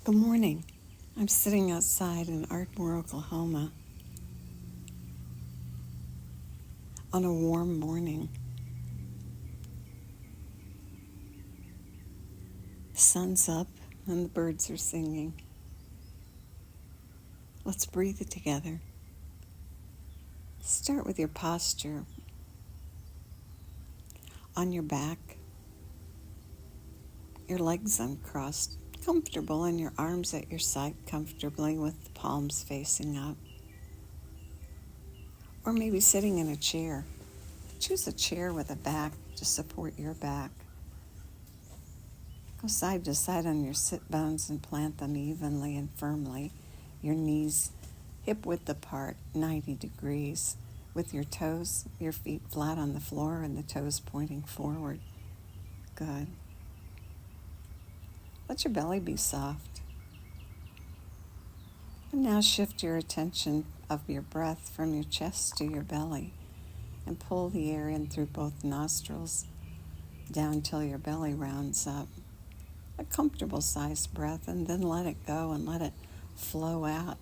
Good morning. I'm sitting outside in Ardmore, Oklahoma on a warm morning. The sun's up and the birds are singing. Let's breathe it together. Start with your posture. On your back, your legs uncrossed, comfortable, and your arms at your side comfortably with the palms facing up. Or maybe sitting in a chair. Choose a chair with a back to support your back. Go side to side on your sit bones and plant them evenly and firmly. Your knees hip width apart, 90 degrees, with your toes, your feet flat on the floor and the toes pointing forward. Good. Let your belly be soft. And now shift your attention of your breath from your chest to your belly and pull the air in through both nostrils down till your belly rounds up. A comfortable sized breath, and then let it go and let it flow out.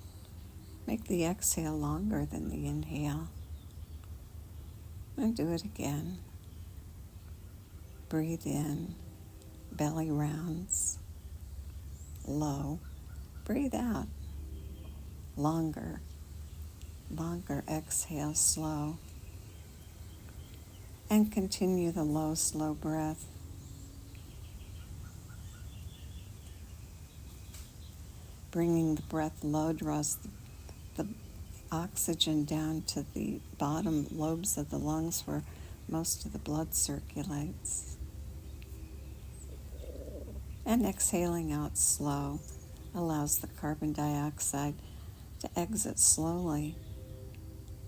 Make the exhale longer than the inhale. And do it again. Breathe in, belly rounds, low. Breathe out, longer, exhale slow. And continue the low, slow breath. Bringing the breath low draws the oxygen down to the bottom lobes of the lungs where most of the blood circulates. And exhaling out slow allows the carbon dioxide to exit slowly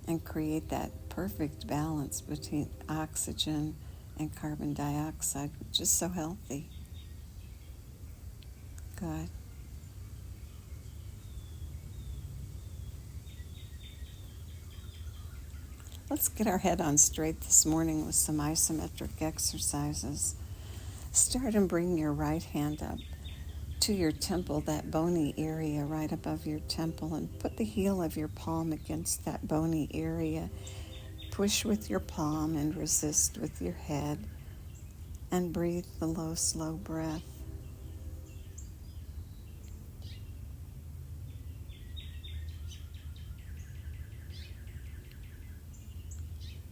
and create that perfect balance between oxygen and carbon dioxide, which is so healthy. Good. Let's get our head on straight this morning with some isometric exercises. Start and bring your right hand up to your temple, that bony area right above your temple, and put the heel of your palm against that bony area. Push with your palm and resist with your head, and breathe the low, slow breath.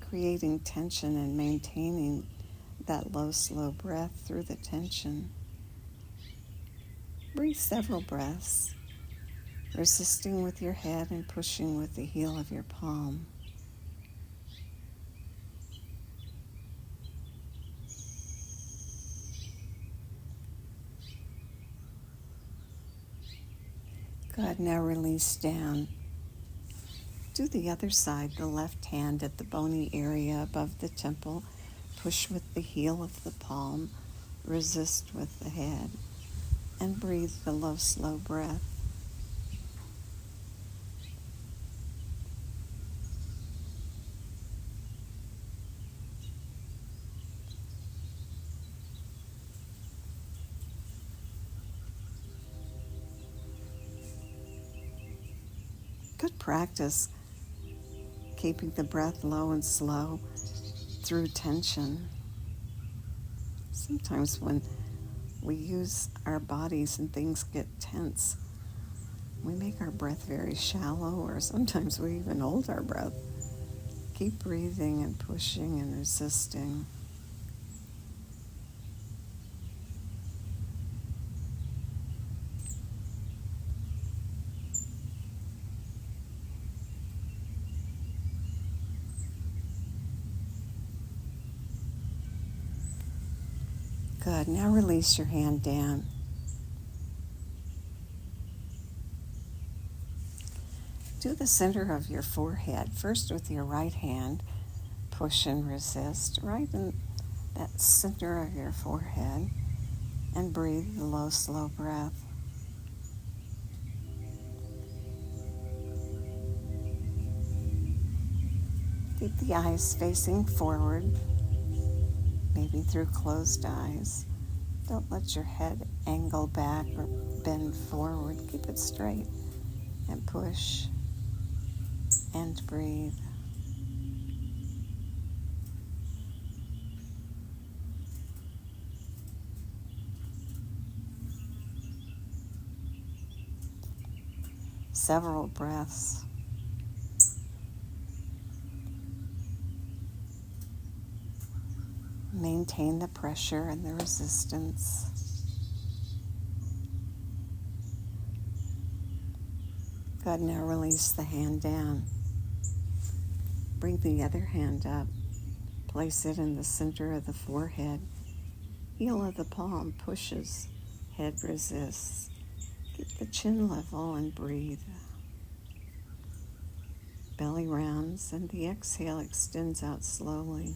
Creating tension and maintaining that low, slow breath through the tension. Breathe several breaths, resisting with your head and pushing with the heel of your palm. Good, now release down. Do the other side, the left hand at the bony area above the temple. Push with the heel of the palm, resist with the head, and breathe the low, slow breath. Good practice, keeping the breath low and slow through tension. Sometimes when we use our bodies and things get tense, we make our breath very shallow, or sometimes we even hold our breath. Keep breathing and pushing and resisting. Good. Now release your hand down. Do the center of your forehead. First with your right hand, push and resist right in that center of your forehead, and breathe the low, slow breath. Keep the eyes facing forward, maybe through closed eyes. Don't let your head angle back or bend forward. Keep it straight and push and breathe. Several breaths. Maintain the pressure and the resistance. Good, now release the hand down. Bring the other hand up. Place it in the center of the forehead. Heel of the palm pushes. Head resists. Keep the chin level and breathe. Belly rounds and the exhale extends out slowly.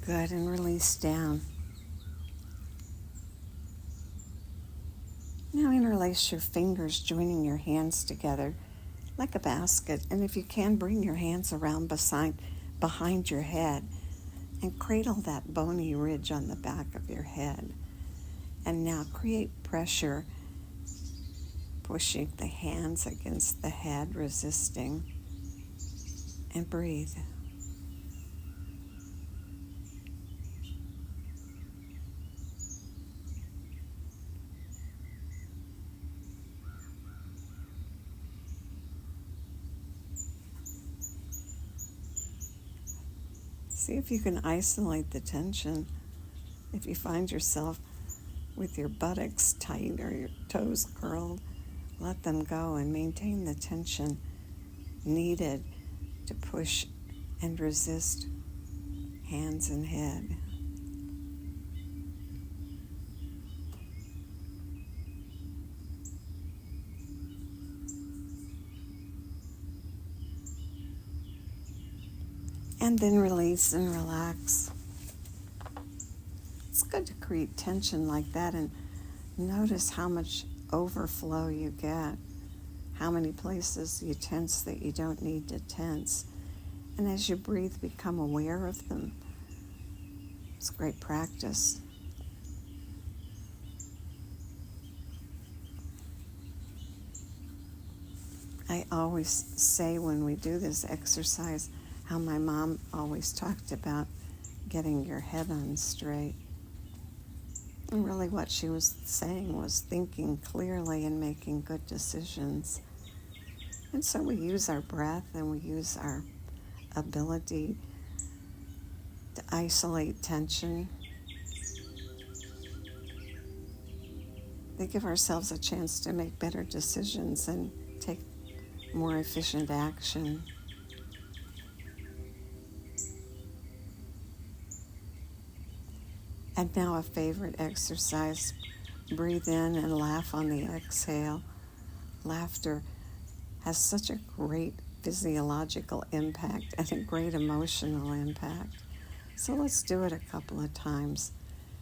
Good, and release down. Now interlace your fingers, joining your hands together like a basket. And if you can, bring your hands around behind your head and cradle that bony ridge on the back of your head. And now create pressure, pushing the hands against the head, resisting, and breathe. See if you can isolate the tension. If you find yourself with your buttocks tight or your toes curled, let them go and maintain the tension needed to push and resist hands and head. And then release and relax. It's good to create tension like that and notice how much overflow you get, how many places you tense that you don't need to tense. And as you breathe, become aware of them. It's great practice. I always say when we do this exercise how my mom always talked about getting your head on straight. And really what she was saying was thinking clearly and making good decisions. And so we use our breath and we use our ability to isolate tension. They give ourselves a chance to make better decisions and take more efficient action. And now a favorite exercise. Breathe in and laugh on the exhale. Laughter has such a great physiological impact and a great emotional impact. So let's do it a couple of times.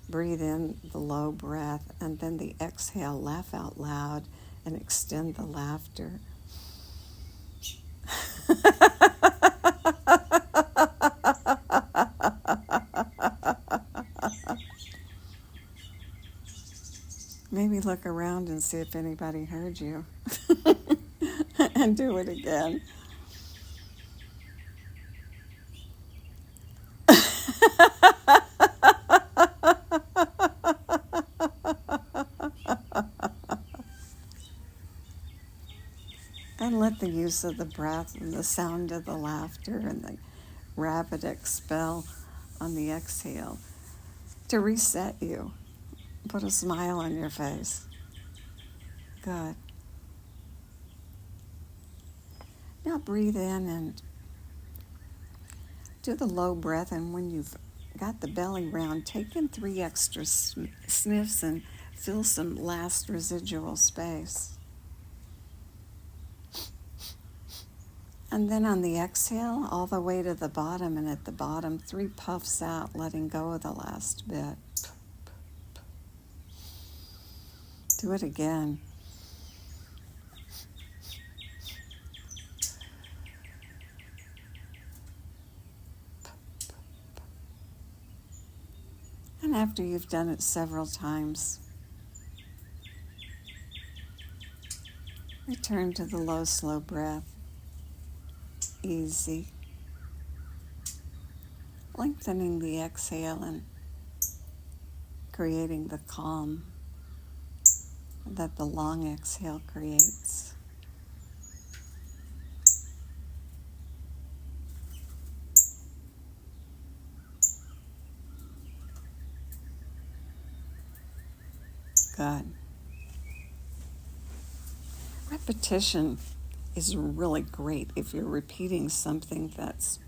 Breathe in the low breath and then the exhale, laugh out loud and extend the laughter. Maybe look around and see if anybody heard you. And do it again. And let the use of the breath and the sound of the laughter and the rapid expel on the exhale to reset you. Put a smile on your face. Good. Now breathe in and Do the low breath, and when you've got the belly round, take in 3 extra sniffs and fill some last residual space. And then on the exhale, all the way to the bottom, and at the bottom, 3 puffs out, letting go of the last bit. Do it again. And after you've done it several times, return to the low, slow breath. Easy. Lengthening the exhale and creating the calm that the long exhale creates. Good. Repetition is really great if you're repeating something that's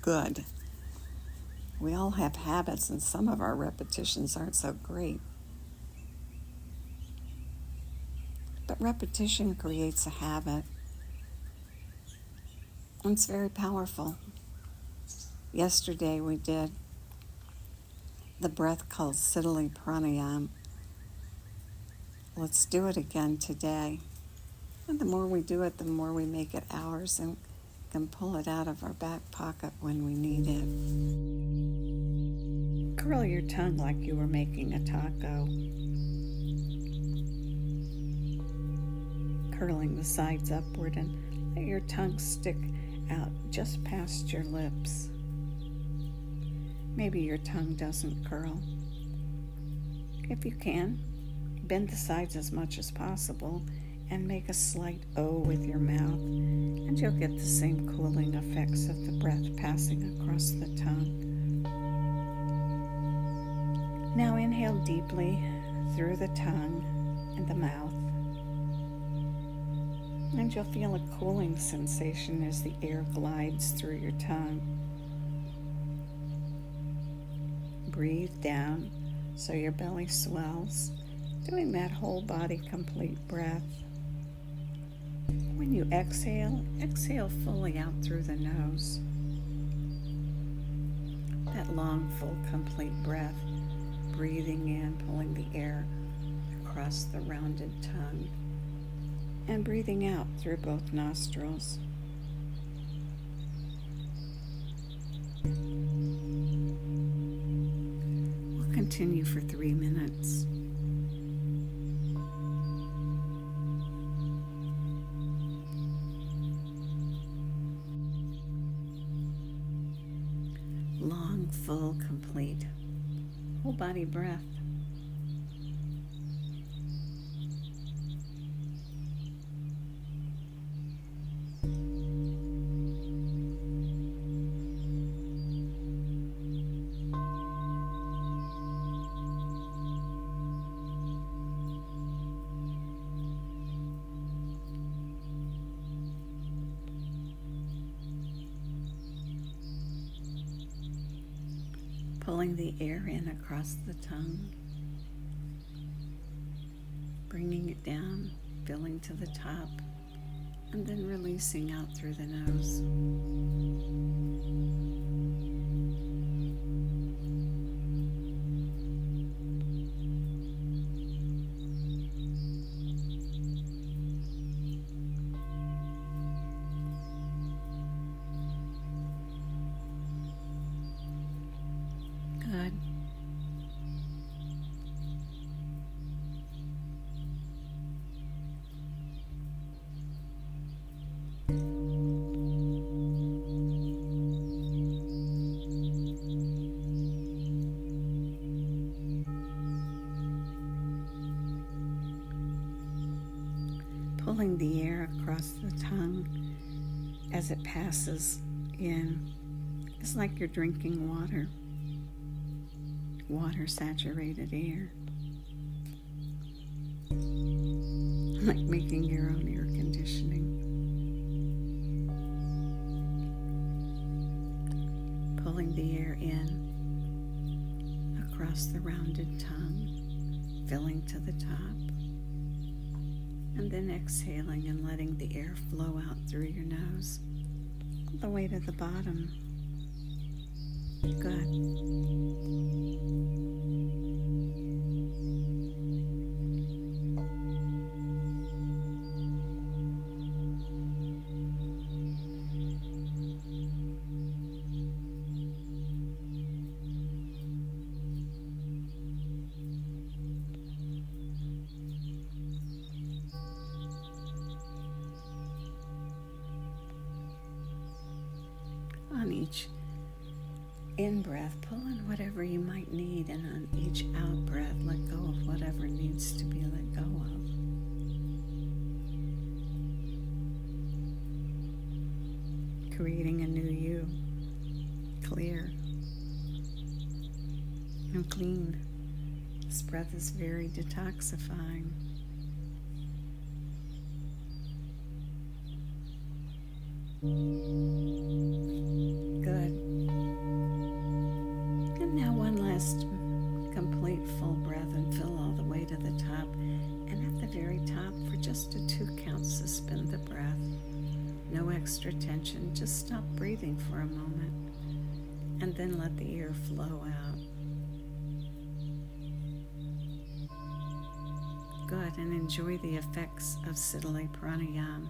good. We all have habits, and some of our repetitions aren't so great. But repetition creates a habit, and it's very powerful. Yesterday we did the breath called Siddhali Pranayama. Let's do it again today. And the more we do it, the more we make it ours and can pull it out of our back pocket when we need it. Curl your tongue like you were making a taco. Curling the sides upward, and let your tongue stick out just past your lips. Maybe your tongue doesn't curl. If you can, bend the sides as much as possible and make a slight O with your mouth, and you'll get the same cooling effects of the breath passing across the tongue. Now inhale deeply through the tongue and the mouth, and you'll feel a cooling sensation as the air glides through your tongue. Breathe down so your belly swells, doing that whole body complete breath. When you exhale, exhale fully out through the nose. That long, full, complete breath, breathing in, pulling the air across the rounded tongue, and breathing out through both nostrils. We'll continue for 3 minutes. Long, full, complete, whole body breath. Pulling the air in across the tongue, bringing it down, filling to the top, and then releasing out through the nose. Good. Pulling the air across the tongue as it passes in. It's like you're drinking water. Water-saturated air. Like making your own air conditioning. pulling the air in across the rounded tongue, filling to the top, and then exhaling and letting the air flow out through your nose, all the way to the bottom. Good. On each in-breath, pull in whatever you might need, and on each out-breath, let go of whatever needs to be let go of. Creating a new you, clear and clean. This breath is very detoxifying. Good. And now one last complete full breath, and fill all the way to the top. And at the very top, for just a 2 count, suspend the breath. No extra tension. Just stop breathing for a moment. And then let the air flow out. Good. And enjoy the effects of Siddhali Pranayama.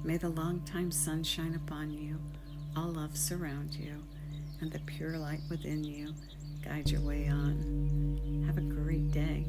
May the long-time sun shine upon you, all love surround you, and the pure light within you guide your way on. Have a great day.